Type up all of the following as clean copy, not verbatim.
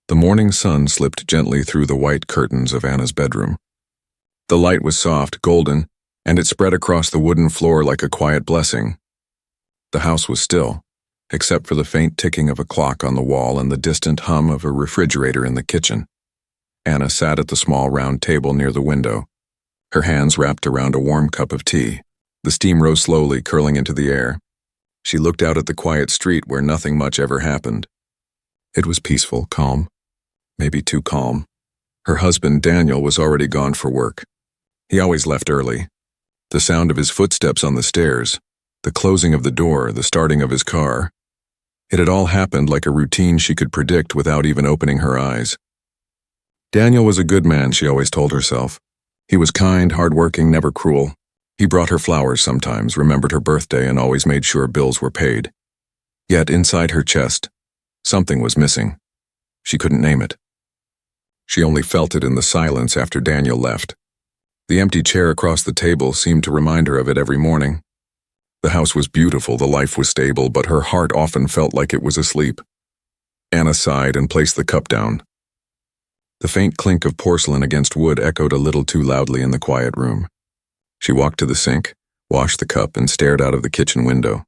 The morning sun slipped gently through the white curtains of Anna's bedroom. The light was soft, golden, and it spread across the wooden floor like a quiet blessing. The house was still, except for the faint ticking of a clock on the wall and the distant hum of a refrigerator in the kitchen. Anna sat at the small round table near the window, her hands wrapped around a warm cup of tea. The steam rose slowly, curling into the air. She looked out at the quiet street where nothing much ever happened. It was peaceful, calm. Maybe too calm. Her husband, Daniel, was already gone for work. He always left early. The sound of his footsteps on the stairs, the closing of the door, the starting of his car. It had all happened like a routine she could predict without even opening her eyes. Daniel was a good man, she always told herself. He was kind, hardworking, never cruel. He brought her flowers sometimes, remembered her birthday, and always made sure bills were paid. Yet inside her chest, something was missing. She couldn't name it. She only felt it in the silence after Daniel left. The empty chair across the table seemed to remind her of it every morning. The house was beautiful, the life was stable, but her heart often felt like it was asleep. Anna sighed and placed the cup down. The faint clink of porcelain against wood echoed a little too loudly in the quiet room. She walked to the sink, washed the cup, and stared out of the kitchen window.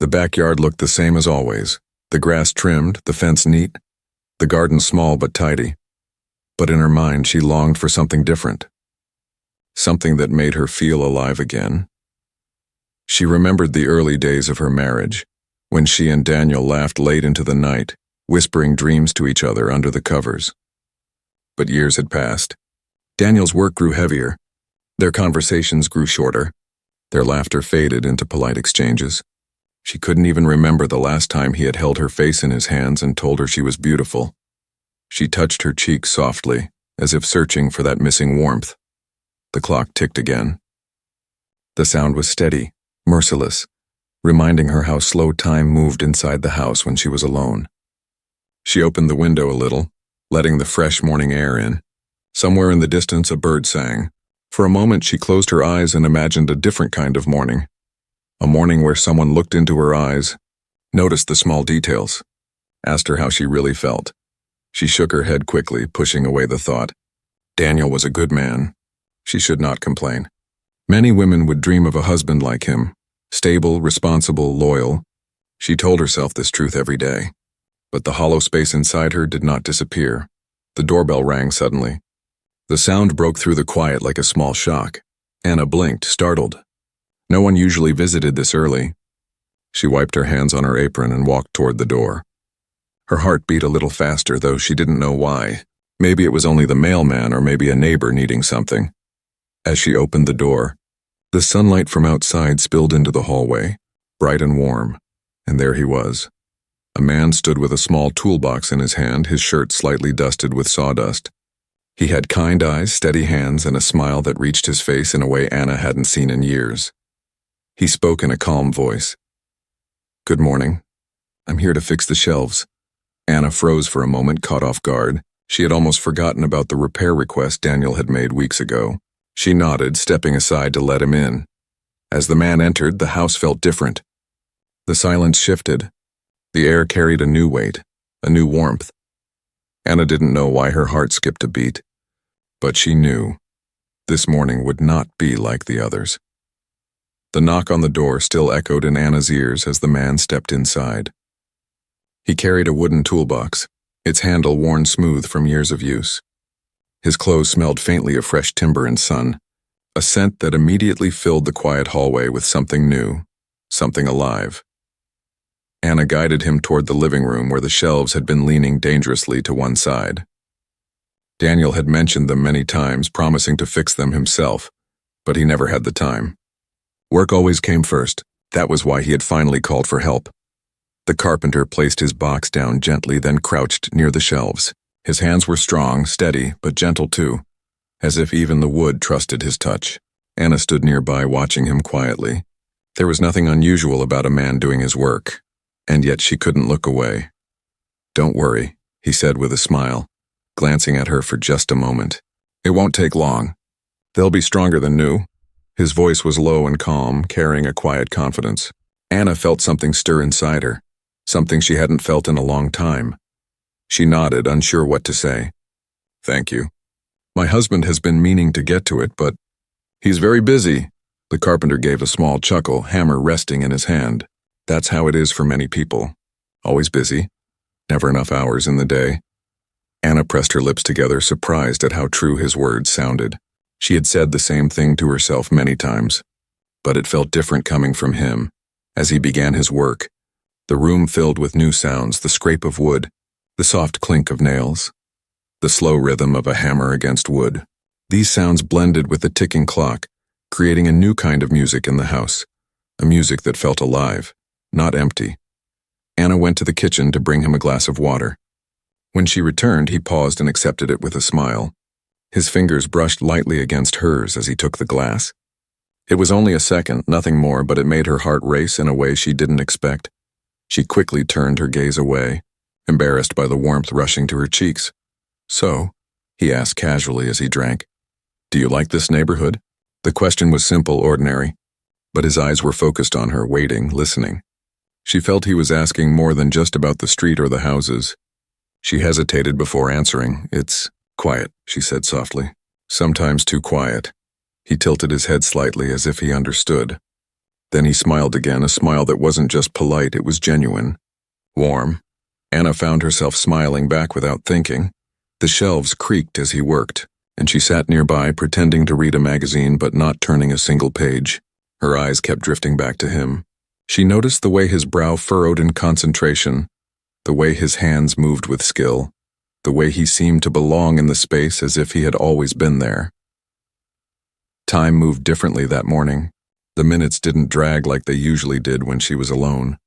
The backyard looked the same as always, the grass trimmed, the fence neat, the garden small but tidy. But in her mind she longed for something different. Something that made her feel alive again. She remembered the early days of her marriage, when she and Daniel laughed late into the night, whispering dreams to each other under the covers. But years had passed. Daniel's work grew heavier. Their conversations grew shorter. Their laughter faded into polite exchanges. She couldn't even remember the last time he had held her face in his hands and told her she was beautiful. She touched her cheek softly, as if searching for that missing warmth. The clock ticked again. The sound was steady, merciless, reminding her how slow time moved inside the house when she was alone. She opened the window a little, letting the fresh morning air in. Somewhere in the distance a bird sang. For a moment she closed her eyes and imagined a different kind of morning. A morning where someone looked into her eyes, noticed the small details, asked her how she really felt. She shook her head quickly, pushing away the thought. Daniel was a good man. She should not complain. Many women would dream of a husband like him, stable, responsible, loyal. She told herself this truth every day. But the hollow space inside her did not disappear. The doorbell rang suddenly. The sound broke through the quiet like a small shock. Anna blinked, startled. No one usually visited this early. She wiped her hands on her apron and walked toward the door. Her heart beat a little faster, though she didn't know why. Maybe it was only the mailman or maybe a neighbor needing something. As she opened the door, the sunlight from outside spilled into the hallway, bright and warm, and there he was. A man stood with a small toolbox in his hand, his shirt slightly dusted with sawdust. He had kind eyes, steady hands, and a smile that reached his face in a way Anna hadn't seen in years. He spoke in a calm voice. "Good morning. I'm here to fix the shelves." Anna froze for a moment, caught off guard. She had almost forgotten about the repair request Daniel had made weeks ago. She nodded, stepping aside to let him in. As the man entered, the house felt different. The silence shifted. The air carried a new weight, a new warmth. Anna didn't know why her heart skipped a beat, but she knew this morning would not be like the others. The knock on the door still echoed in Anna's ears as the man stepped inside. He carried a wooden toolbox, its handle worn smooth from years of use. His clothes smelled faintly of fresh timber and sun, a scent that immediately filled the quiet hallway with something new, something alive. Anna guided him toward the living room where the shelves had been leaning dangerously to one side. Daniel had mentioned them many times, promising to fix them himself, but he never had the time. Work always came first. That was why he had finally called for help. The carpenter placed his box down gently, then crouched near the shelves. His hands were strong, steady, but gentle too, as if even the wood trusted his touch. Anna stood nearby, watching him quietly. There was nothing unusual about a man doing his work, and yet she couldn't look away. "Don't worry," he said with a smile, glancing at her for just a moment. "It won't take long. They'll be stronger than new." His voice was low and calm, carrying a quiet confidence. Anna felt something stir inside her, something she hadn't felt in a long time. She nodded, unsure what to say. Thank you. My husband has been meaning to get to it, but he's very busy. The carpenter gave a small chuckle, hammer resting in his hand. That's how it is for many people. Always busy. Never enough hours in the day. Anna pressed her lips together, surprised at how true his words sounded. She had said the same thing to herself many times, but it felt different coming from him. As he began his work, the room filled with new sounds, the scrape of wood, the soft clink of nails, the slow rhythm of a hammer against wood. These sounds blended with the ticking clock, creating a new kind of music in the house, a music that felt alive, not empty. Anna went to the kitchen to bring him a glass of water. When she returned, he paused and accepted it with a smile. His fingers brushed lightly against hers as he took the glass. It was only a second, nothing more, but it made her heart race in a way she didn't expect. She quickly turned her gaze away, embarrassed by the warmth rushing to her cheeks. So, he asked casually as he drank, do you like this neighborhood? The question was simple, ordinary, but his eyes were focused on her, waiting, listening. She felt he was asking more than just about the street or the houses. She hesitated before answering. It's quiet, she said softly. Sometimes too quiet. He tilted his head slightly as if he understood. Then he smiled again, a smile that wasn't just polite, it was genuine. Warm. Anna found herself smiling back without thinking. The shelves creaked as he worked, and she sat nearby pretending to read a magazine but not turning a single page. Her eyes kept drifting back to him. She noticed the way his brow furrowed in concentration, the way his hands moved with skill, the way he seemed to belong in the space as if he had always been there. Time moved differently that morning. The minutes didn't drag like they usually did when she was alone.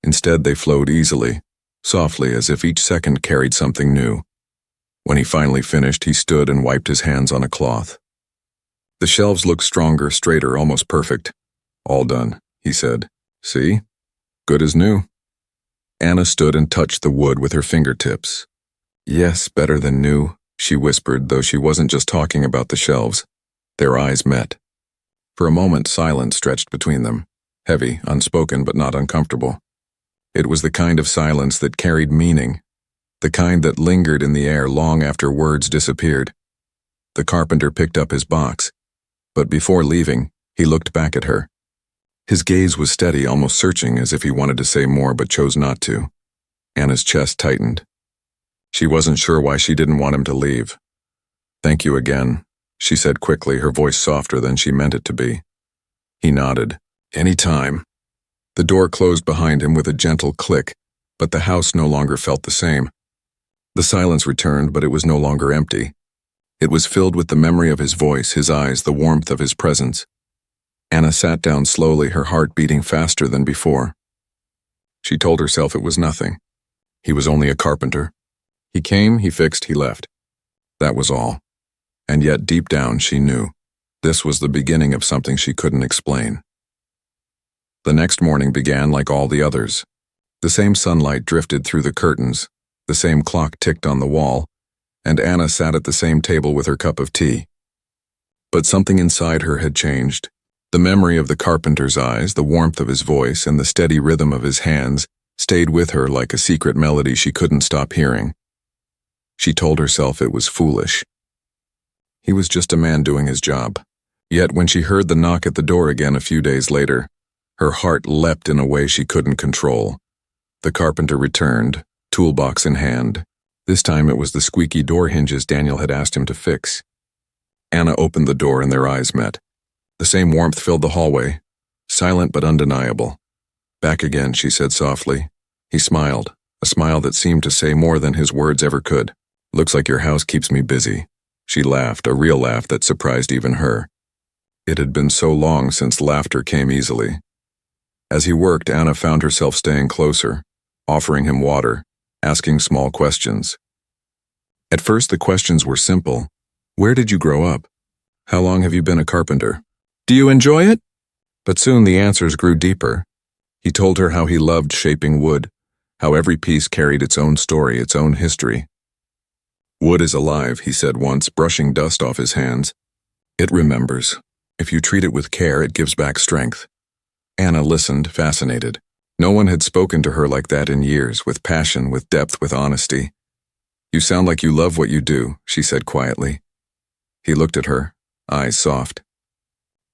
Instead, they flowed easily, softly, as if each second carried something new. When he finally finished, he stood and wiped his hands on a cloth. The shelves looked stronger, straighter, almost perfect. All done, he said. See? Good as new. Anna stood and touched the wood with her fingertips. Yes, better than new, she whispered, though she wasn't just talking about the shelves. Their eyes met. For a moment, silence stretched between them, heavy, unspoken, but not uncomfortable. It was the kind of silence that carried meaning, the kind that lingered in the air long after words disappeared. The carpenter picked up his box, but before leaving, he looked back at her. His gaze was steady, almost searching, as if he wanted to say more but chose not to. Anna's chest tightened. She wasn't sure why she didn't want him to leave. Thank you again, she said quickly, her voice softer than she meant it to be. He nodded. Any time. The door closed behind him with a gentle click, but the house no longer felt the same. The silence returned, but it was no longer empty. It was filled with the memory of his voice, his eyes, the warmth of his presence. Anna sat down slowly, her heart beating faster than before. She told herself it was nothing. He was only a carpenter. He came, he fixed, he left. That was all. And yet deep down she knew. This was the beginning of something she couldn't explain. The next morning began like all the others. The same sunlight drifted through the curtains, the same clock ticked on the wall, and Anna sat at the same table with her cup of tea. But something inside her had changed. The memory of the carpenter's eyes, the warmth of his voice, and the steady rhythm of his hands stayed with her like a secret melody she couldn't stop hearing. She told herself it was foolish. He was just a man doing his job. Yet when she heard the knock at the door again a few days later, her heart leapt in a way she couldn't control. The carpenter returned, toolbox in hand. This time it was the squeaky door hinges Daniel had asked him to fix. Anna opened the door and their eyes met. The same warmth filled the hallway, silent but undeniable. Back again, she said softly. He smiled, a smile that seemed to say more than his words ever could. Looks like your house keeps me busy. She laughed, a real laugh that surprised even her. It had been so long since laughter came easily. As he worked, Anna found herself staying closer, offering him water, asking small questions. At first the questions were simple. Where did you grow up? How long have you been a carpenter? Do you enjoy it? But soon the answers grew deeper. He told her how he loved shaping wood, how every piece carried its own story, its own history. Wood is alive, he said once, brushing dust off his hands. It remembers. If you treat it with care, it gives back strength. Anna listened, fascinated. No one had spoken to her like that in years, with passion, with depth, with honesty. You sound like you love what you do, she said quietly. He looked at her, eyes soft.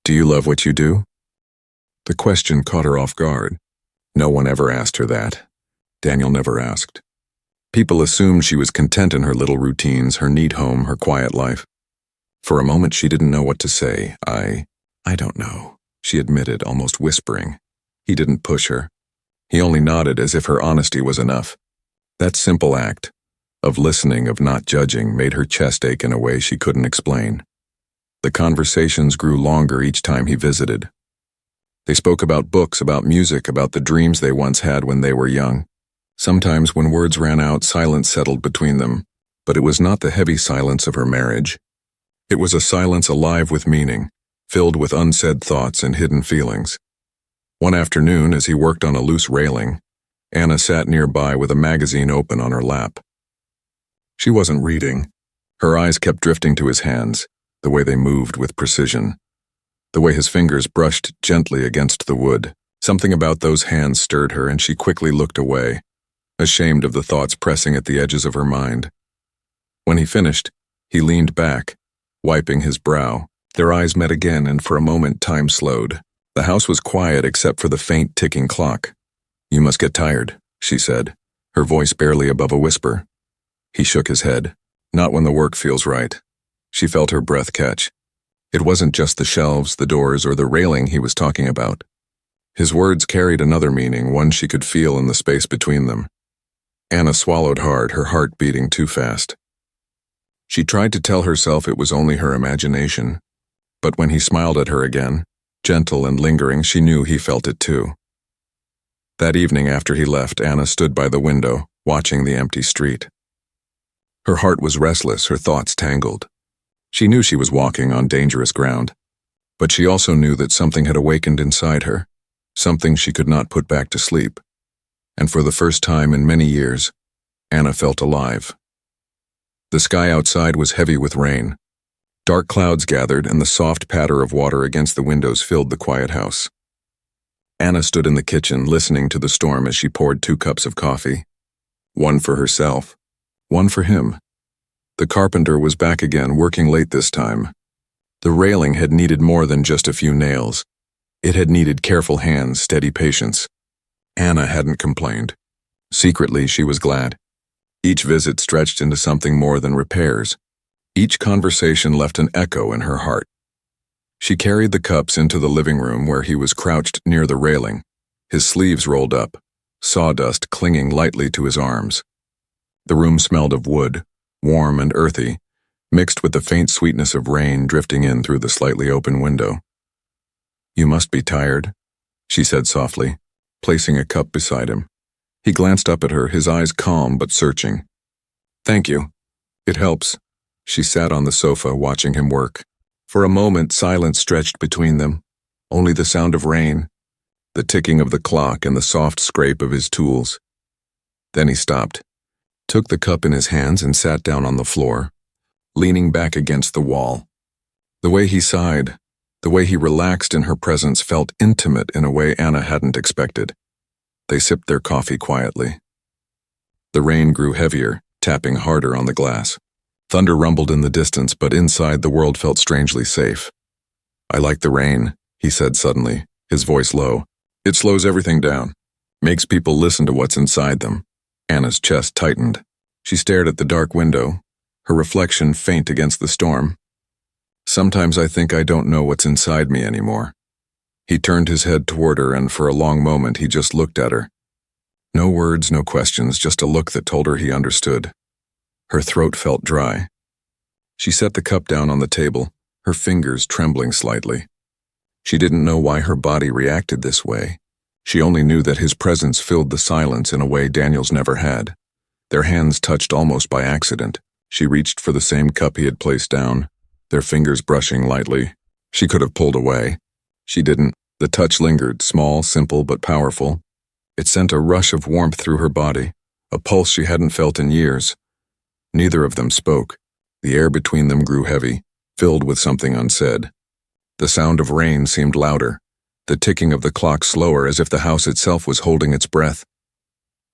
Do you love what you do? The question caught her off guard. No one ever asked her that. Daniel never asked. People assumed she was content in her little routines, her neat home, her quiet life. For a moment she didn't know what to say. I don't know, she admitted, almost whispering. He didn't push her. He only nodded as if her honesty was enough. That simple act, of listening, of not judging, made her chest ache in a way she couldn't explain. The conversations grew longer each time he visited. They spoke about books, about music, about the dreams they once had when they were young. Sometimes when words ran out, silence settled between them, but it was not the heavy silence of her marriage. It was a silence alive with meaning, filled with unsaid thoughts and hidden feelings. One afternoon, as he worked on a loose railing, Anna sat nearby with a magazine open on her lap. She wasn't reading. Her eyes kept drifting to his hands, the way they moved with precision. The way his fingers brushed gently against the wood. Something about those hands stirred her, and she quickly looked away, ashamed of the thoughts pressing at the edges of her mind. When he finished, he leaned back, wiping his brow. Their eyes met again, and for a moment time slowed. The house was quiet except for the faint ticking clock. You must get tired, she said, her voice barely above a whisper. He shook his head. Not when the work feels right. She felt her breath catch. It wasn't just the shelves, the doors, or the railing he was talking about. His words carried another meaning, one she could feel in the space between them. Anna swallowed hard, her heart beating too fast. She tried to tell herself it was only her imagination, but when he smiled at her again, gentle and lingering, she knew he felt it too. That evening after he left, Anna stood by the window, watching the empty street. Her heart was restless, her thoughts tangled. She knew she was walking on dangerous ground, but she also knew that something had awakened inside her, something she could not put back to sleep. And for the first time in many years, Anna felt alive. The sky outside was heavy with rain. Dark clouds gathered, and the soft patter of water against the windows filled the quiet house. Anna stood in the kitchen, listening to the storm as she poured 2 cups of coffee. One for herself, one for him. The carpenter was back again, working late this time. The railing had needed more than just a few nails. It had needed careful hands, steady patience. Anna hadn't complained. Secretly, she was glad. Each visit stretched into something more than repairs. Each conversation left an echo in her heart. She carried the cups into the living room where he was crouched near the railing, his sleeves rolled up, sawdust clinging lightly to his arms. The room smelled of wood, warm and earthy, mixed with the faint sweetness of rain drifting in through the slightly open window. You must be tired, she said softly, placing a cup beside him. He glanced up at her, his eyes calm but searching. Thank you. It helps. She sat on the sofa watching him work. For a moment, silence stretched between them, only the sound of rain, the ticking of the clock and the soft scrape of his tools. Then he stopped, took the cup in his hands and sat down on the floor, leaning back against the wall. The way he sighed, the way he relaxed in her presence felt intimate in a way Anna hadn't expected. They sipped their coffee quietly. The rain grew heavier, tapping harder on the glass. Thunder rumbled in the distance, but inside the world felt strangely safe. I like the rain, he said suddenly, his voice low. It slows everything down, makes people listen to what's inside them. Anna's chest tightened. She stared at the dark window, her reflection faint against the storm. Sometimes I think I don't know what's inside me anymore. He turned his head toward her, and for a long moment he just looked at her. No words, no questions, just a look that told her he understood. Her throat felt dry. She set the cup down on the table, her fingers trembling slightly. She didn't know why her body reacted this way. She only knew that his presence filled the silence in a way Daniel's never had. Their hands touched almost by accident. She reached for the same cup he had placed down, their fingers brushing lightly. She could have pulled away. She didn't. The touch lingered, small, simple, but powerful. It sent a rush of warmth through her body, a pulse she hadn't felt in years. Neither of them spoke. The air between them grew heavy, filled with something unsaid. The sound of rain seemed louder, the ticking of the clock slower, as if the house itself was holding its breath.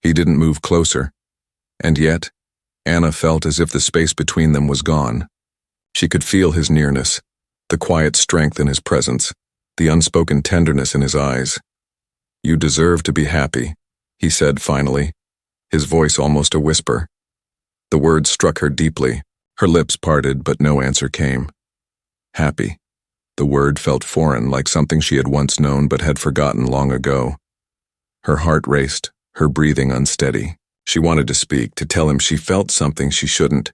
He didn't move closer. And yet, Anna felt as if the space between them was gone. She could feel his nearness, the quiet strength in his presence, the unspoken tenderness in his eyes. "You deserve to be happy," he said finally, his voice almost a whisper. The words struck her deeply. Her lips parted, but no answer came. Happy. The word felt foreign, like something she had once known but had forgotten long ago. Her heart raced, her breathing unsteady. She wanted to speak, to tell him she felt something she shouldn't,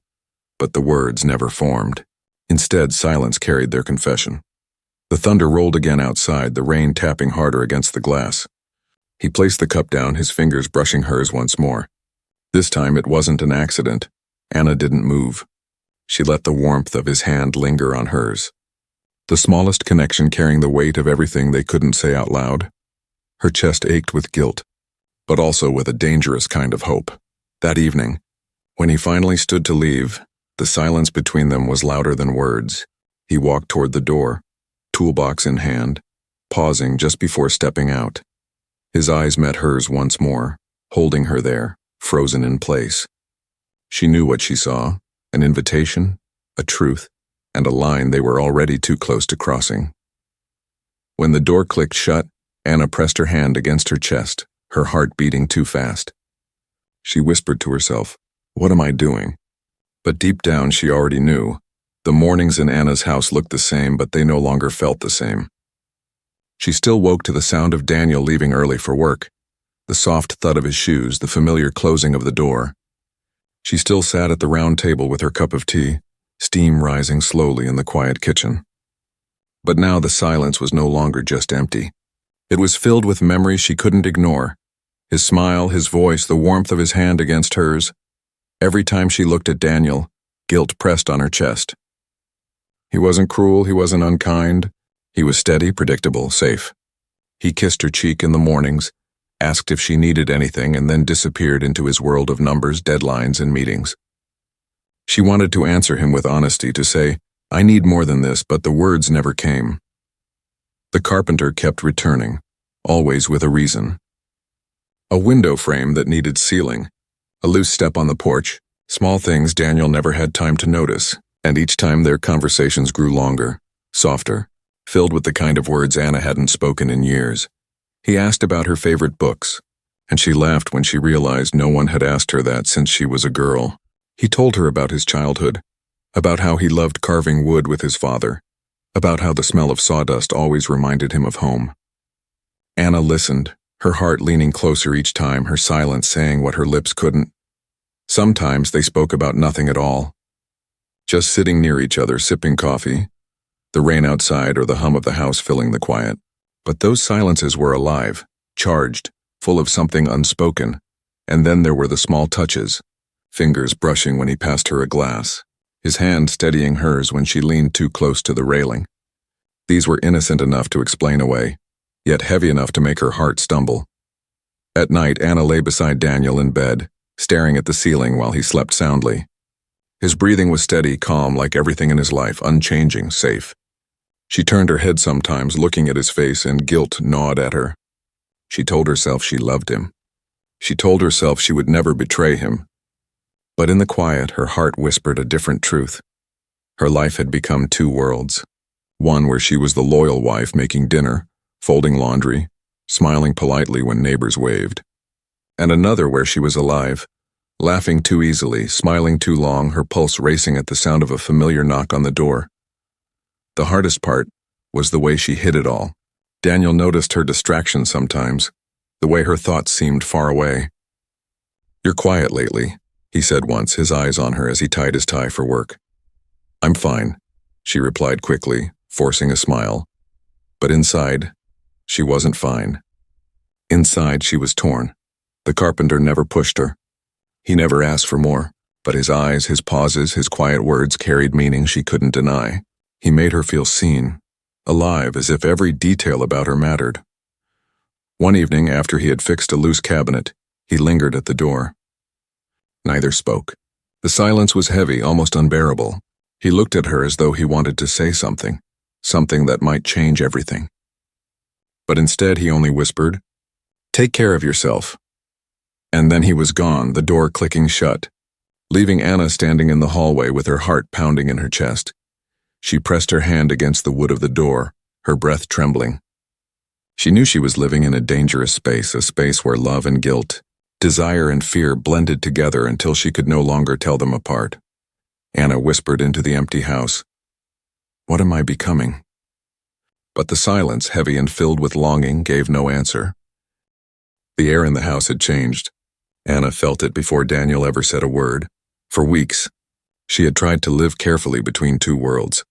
but the words never formed. Instead, silence carried their confession. The thunder rolled again outside, the rain tapping harder against the glass. He placed the cup down, his fingers brushing hers once more. This time it wasn't an accident. Anna didn't move. She let the warmth of his hand linger on hers. The smallest connection carrying the weight of everything they couldn't say out loud. Her chest ached with guilt, but also with a dangerous kind of hope. That evening, when he finally stood to leave, the silence between them was louder than words. He walked toward the door, toolbox in hand, pausing just before stepping out. His eyes met hers once more, holding her there, frozen in place. She knew what she saw, an invitation, a truth, and a line they were already too close to crossing. When the door clicked shut, Anna pressed her hand against her chest, her heart beating too fast. She whispered to herself, "What am I doing?" But deep down she already knew. The mornings in Anna's house looked the same, but they no longer felt the same. She still woke to the sound of Daniel leaving early for work, the soft thud of his shoes, the familiar closing of the door. She still sat at the round table with her cup of tea, steam rising slowly in the quiet kitchen. But now the silence was no longer just empty. It was filled with memories she couldn't ignore. His smile, his voice, the warmth of his hand against hers. Every time she looked at Daniel, guilt pressed on her chest. He wasn't cruel, he wasn't unkind. He was steady, predictable, safe. He kissed her cheek in the mornings, asked if she needed anything, and then disappeared into his world of numbers, deadlines, and meetings. She wanted to answer him with honesty, to say, "I need more than this," but the words never came. The carpenter kept returning, always with a reason. A window frame that needed sealing, a loose step on the porch, small things Daniel never had time to notice, and each time their conversations grew longer, softer, filled with the kind of words Anna hadn't spoken in years. He asked about her favorite books, and she laughed when she realized no one had asked her that since she was a girl. He told her about his childhood, about how he loved carving wood with his father, about how the smell of sawdust always reminded him of home. Anna listened, her heart leaning closer each time, her silence saying what her lips couldn't. Sometimes they spoke about nothing at all, just sitting near each other, sipping coffee, the rain outside or the hum of the house filling the quiet. But those silences were alive, charged, full of something unspoken. And then there were the small touches, fingers brushing when he passed her a glass, his hand steadying hers when she leaned too close to the railing. These were innocent enough to explain away, yet heavy enough to make her heart stumble. At night, Anna lay beside Daniel in bed, staring at the ceiling while he slept soundly. His breathing was steady, calm, like everything in his life, unchanging, safe. She turned her head sometimes, looking at his face, and guilt gnawed at her. She told herself she loved him. She told herself she would never betray him. But in the quiet, her heart whispered a different truth. Her life had become two worlds. One where she was the loyal wife making dinner, folding laundry, smiling politely when neighbors waved. And another where she was alive, laughing too easily, smiling too long, her pulse racing at the sound of a familiar knock on the door. The hardest part was the way she hid it all. Daniel noticed her distraction sometimes, the way her thoughts seemed far away. "You're quiet lately," he said once, his eyes on her as he tied his tie for work. "I'm fine," she replied quickly, forcing a smile. But inside, she wasn't fine. Inside, she was torn. The carpenter never pushed her. He never asked for more, but his eyes, his pauses, his quiet words carried meaning she couldn't deny. He made her feel seen, alive, as if every detail about her mattered. One evening, after he had fixed a loose cabinet, he lingered at the door. Neither spoke. The silence was heavy, almost unbearable. He looked at her as though he wanted to say something, something that might change everything. But instead he only whispered, "Take care of yourself." And then he was gone, the door clicking shut. leaving Anna standing in the hallway with her heart pounding in her chest. She pressed her hand against the wood of the door, her breath trembling. She knew she was living in a dangerous space, a space where love and guilt, desire and fear blended together until she could no longer tell them apart. Anna whispered into the empty house, "What am I becoming?" But the silence, heavy and filled with longing, gave no answer. The air in the house had changed. Anna felt it before Daniel ever said a word. For weeks, she had tried to live carefully between two worlds,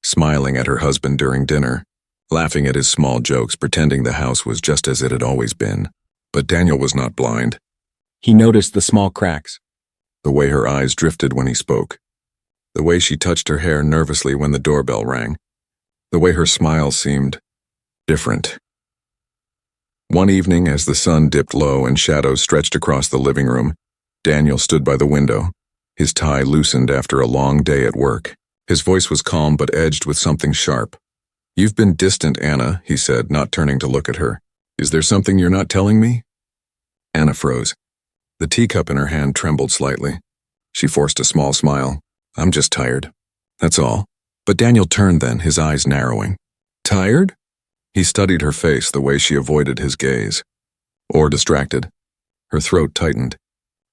smiling at her husband during dinner, laughing at his small jokes, pretending the house was just as it had always been. But Daniel was not blind. He noticed the small cracks, the way her eyes drifted when he spoke, the way she touched her hair nervously when the doorbell rang, the way her smile seemed different. One evening, as the sun dipped low and shadows stretched across the living room, Daniel stood by the window, his tie loosened after a long day at work. His voice was calm but edged with something sharp. "You've been distant, Anna," he said, not turning to look at her. "Is there something you're not telling me?" Anna froze. The teacup in her hand trembled slightly. She forced a small smile. "I'm just tired. That's all." But Daniel turned then, his eyes narrowing. "Tired?" He studied her face, the way she avoided his gaze. Or distracted. Her throat tightened.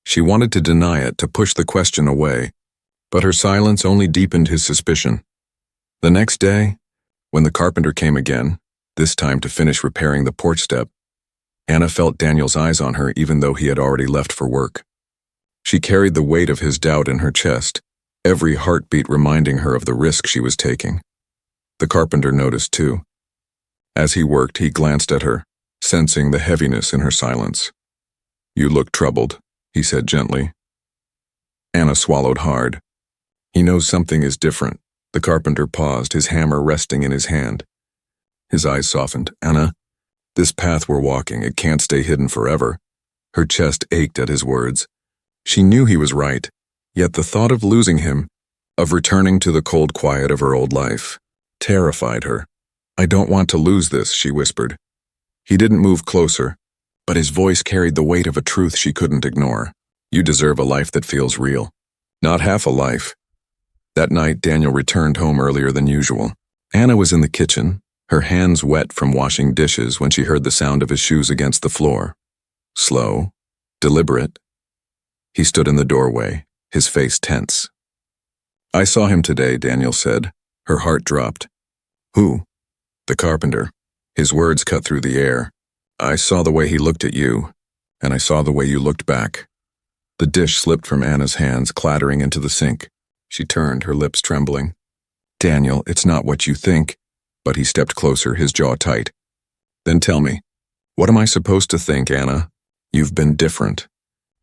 She wanted to deny it, to push the question away, but her silence only deepened his suspicion. The next day, when the carpenter came again, this time to finish repairing the porch step, Anna felt Daniel's eyes on her even though he had already left for work. She carried the weight of his doubt in her chest, every heartbeat reminding her of the risk she was taking. The carpenter noticed too. As he worked, he glanced at her, sensing the heaviness in her silence. "You look troubled," he said gently. Anna swallowed hard. "He knows something is different." The carpenter paused, his hammer resting in his hand. His eyes softened. "Anna, this path we're walking, it can't stay hidden forever." Her chest ached at his words. She knew he was right, yet the thought of losing him, of returning to the cold quiet of her old life, terrified her. "I don't want to lose this," she whispered. He didn't move closer, but his voice carried the weight of a truth she couldn't ignore. "You deserve a life that feels real. Not half a life." That night, Daniel returned home earlier than usual. Anna was in the kitchen, her hands wet from washing dishes when she heard the sound of his shoes against the floor. Slow, deliberate. He stood in the doorway, his face tense. "I saw him today," Daniel said. Her heart dropped. "Who?" "The carpenter." His words cut through the air. "I saw the way he looked at you, and I saw the way you looked back." The dish slipped from Anna's hands, clattering into the sink. She turned, her lips trembling. "Daniel, it's not what you think." But he stepped closer, his jaw tight. "Then tell me, what am I supposed to think, Anna? You've been different.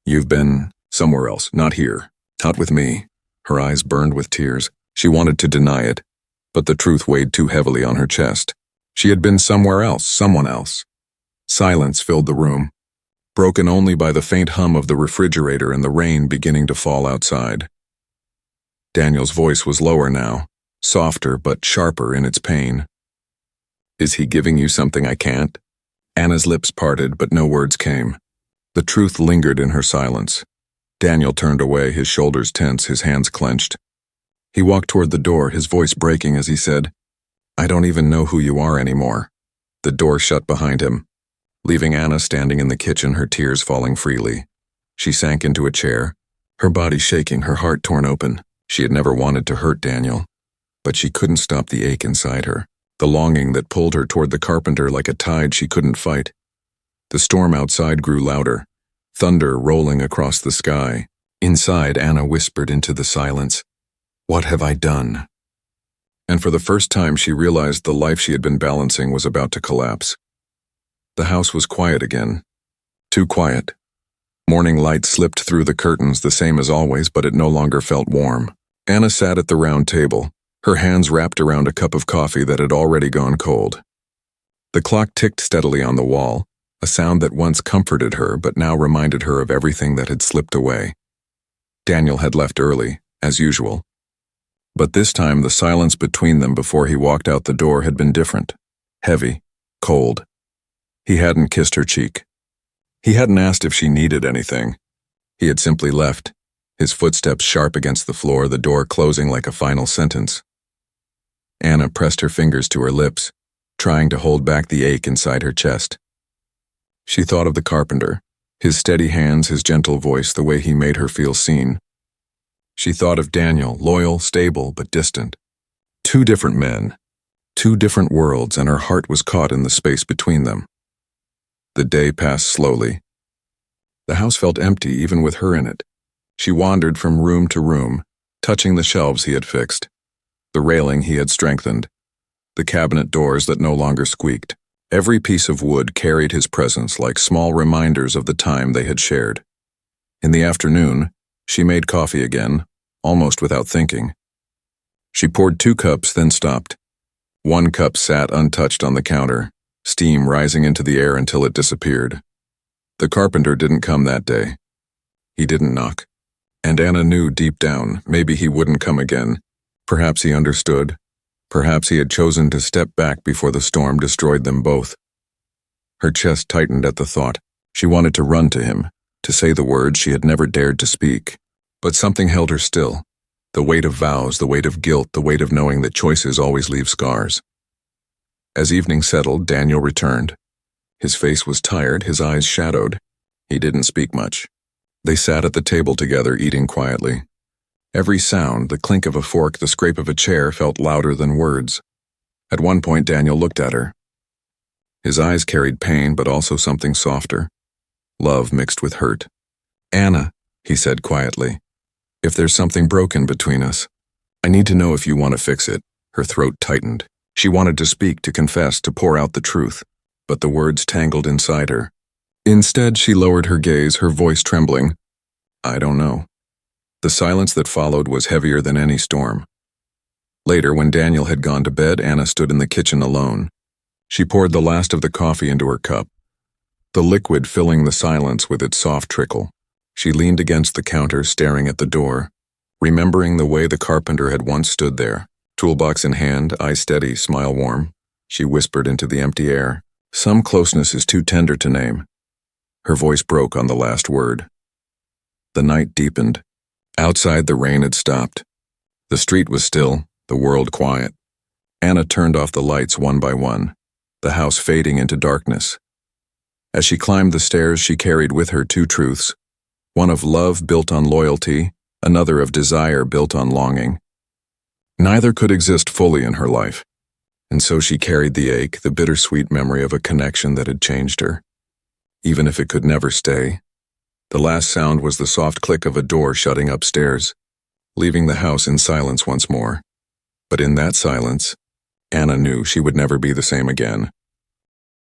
You've been somewhere else, not here, not with me." Her eyes burned with tears. She wanted to deny it, but the truth weighed too heavily on her chest. She had been somewhere else, someone else. Silence filled the room, broken only by the faint hum of the refrigerator and the rain beginning to fall outside. Daniel's voice was lower now, softer but sharper in its pain. "Is he giving you something I can't?" Anna's lips parted, but no words came. The truth lingered in her silence. Daniel turned away, his shoulders tense, his hands clenched. He walked toward the door, his voice breaking as he said, "I don't even know who you are anymore." The door shut behind him, leaving Anna standing in the kitchen, her tears falling freely. She sank into a chair, her body shaking, her heart torn open. She had never wanted to hurt Daniel, but she couldn't stop the ache inside her, the longing that pulled her toward the carpenter like a tide she couldn't fight. The storm outside grew louder, thunder rolling across the sky. Inside, Anna whispered into the silence, "What have I done?" And for the first time she realized the life she had been balancing was about to collapse. The house was quiet again. Too quiet. Morning light slipped through the curtains, the same as always, but it no longer felt warm. Anna sat at the round table, her hands wrapped around a cup of coffee that had already gone cold. The clock ticked steadily on the wall, a sound that once comforted her but now reminded her of everything that had slipped away. Daniel had left early, as usual. But this time the silence between them before he walked out the door had been different, heavy, cold. He hadn't kissed her cheek. He hadn't asked if she needed anything. He had simply left, his footsteps sharp against the floor, the door closing like a final sentence. Anna pressed her fingers to her lips, trying to hold back the ache inside her chest. She thought of the carpenter, his steady hands, his gentle voice, the way he made her feel seen. She thought of Daniel, loyal, stable, but distant. 2 different men, 2 different worlds, and her heart was caught in the space between them. The day passed slowly. The house felt empty even with her in it. She wandered from room to room, touching the shelves he had fixed, the railing he had strengthened, the cabinet doors that no longer squeaked. Every piece of wood carried his presence like small reminders of the time they had shared. In the afternoon, she made coffee again, almost without thinking. She poured 2 cups, then stopped. 1 cup sat untouched on the counter, steam rising into the air until it disappeared. The carpenter didn't come that day. He didn't knock. And Anna knew deep down, maybe he wouldn't come again. Perhaps he understood. Perhaps he had chosen to step back before the storm destroyed them both. Her chest tightened at the thought. She wanted to run to him, to say the words she had never dared to speak. But something held her still. The weight of vows, the weight of guilt, the weight of knowing that choices always leave scars. As evening settled, Daniel returned. His face was tired, his eyes shadowed. He didn't speak much. They sat at the table together, eating quietly. Every sound, the clink of a fork, the scrape of a chair, felt louder than words. At one point, Daniel looked at her. His eyes carried pain, but also something softer. Love mixed with hurt. "Anna," he said quietly, "if there's something broken between us, I need to know if you want to fix it." Her throat tightened. She wanted to speak, to confess, to pour out the truth, but the words tangled inside her. Instead, she lowered her gaze, her voice trembling. "I don't know." The silence that followed was heavier than any storm. Later, when Daniel had gone to bed, Anna stood in the kitchen alone. She poured the last of the coffee into her cup, the liquid filling the silence with its soft trickle. She leaned against the counter, staring at the door, remembering the way the carpenter had once stood there, toolbox in hand, eyes steady, smile warm. She whispered into the empty air, "Some closeness is too tender to name." Her voice broke on the last word. The night deepened. Outside, the rain had stopped. The street was still, the world quiet. Anna turned off the lights one by one, the house fading into darkness. As she climbed the stairs, she carried with her 2 truths, one of love built on loyalty, another of desire built on longing. Neither could exist fully in her life, and so she carried the ache, the bittersweet memory of a connection that had changed her, even if it could never stay. The last sound was the soft click of a door shutting upstairs, leaving the house in silence once more. But in that silence, Anna knew she would never be the same again.